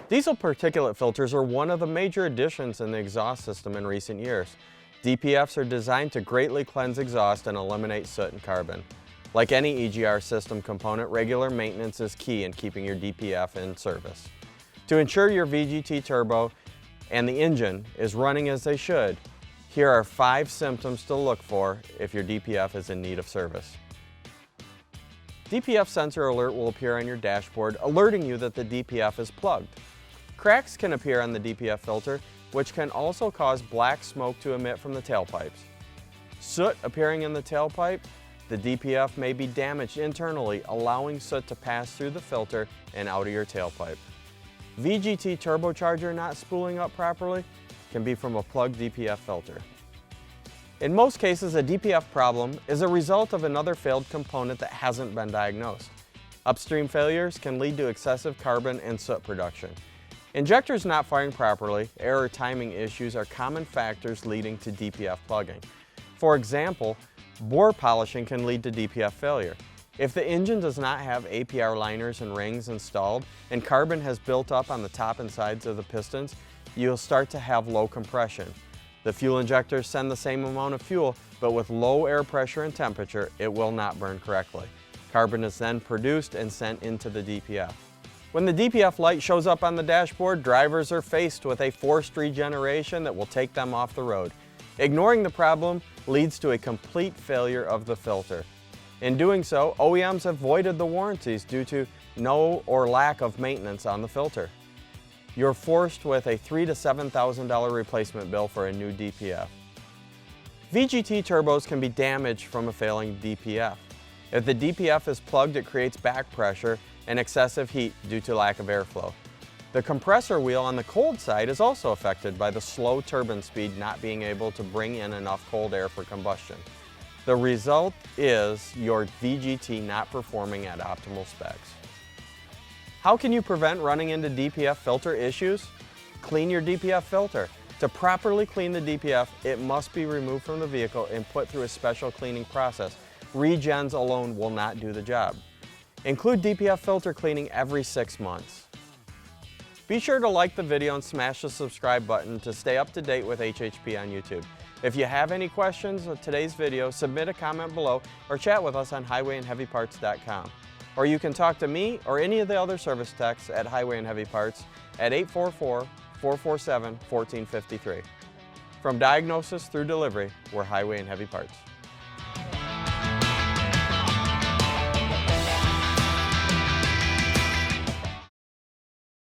Diesel particulate filters are one of the major additions in the exhaust system in recent years. DPFs are designed to greatly cleanse exhaust and eliminate soot and carbon. Like any EGR system component, regular maintenance is key in keeping your DPF in service. To ensure your VGT turbo and the engine is running as they should, here are 5 symptoms to look for if your DPF is in need of service. DPF sensor alert will appear on your dashboard, alerting you that the DPF is plugged. Cracks can appear on the DPF filter, which can also cause black smoke to emit from the tailpipes. Soot appearing in the tailpipe, the DPF may be damaged internally, allowing soot to pass through the filter and out of your tailpipe. VGT turbocharger not spooling up properly can be from a plugged DPF filter. In most cases, a DPF problem is a result of another failed component that hasn't been diagnosed. Upstream failures can lead to excessive carbon and soot production. Injectors not firing properly, error timing issues are common factors leading to DPF plugging. For example, bore polishing can lead to DPF failure. If the engine does not have APR liners and rings installed and carbon has built up on the top and sides of the pistons, you'll start to have low compression. The fuel injectors send the same amount of fuel, but with low air pressure and temperature, it will not burn correctly. Carbon is then produced and sent into the DPF. When the DPF light shows up on the dashboard, drivers are faced with a forced regeneration that will take them off the road. Ignoring the problem leads to a complete failure of the filter. In doing so, OEMs have voided the warranties due to no or lack of maintenance on the filter. You're forced with a $3,000 to $7,000 replacement bill for a new DPF. VGT turbos can be damaged from a failing DPF. If the DPF is plugged, it creates back pressure and excessive heat due to lack of airflow. The compressor wheel on the cold side is also affected by the slow turbine speed not being able to bring in enough cold air for combustion. The result is your VGT not performing at optimal specs. How can you prevent running into DPF filter issues? Clean your DPF filter. To properly clean the DPF, it must be removed from the vehicle and put through a special cleaning process. Regens alone will not do the job. Include DPF filter cleaning every 6 months. Be sure to like the video and smash the subscribe button to stay up to date with HHP on YouTube. If you have any questions of today's video, submit a comment below or chat with us on highwayandheavyparts.com. Or you can talk to me or any of the other service techs at Highway and Heavy Parts at 844-447-1453. From diagnosis through delivery, we're Highway and Heavy Parts.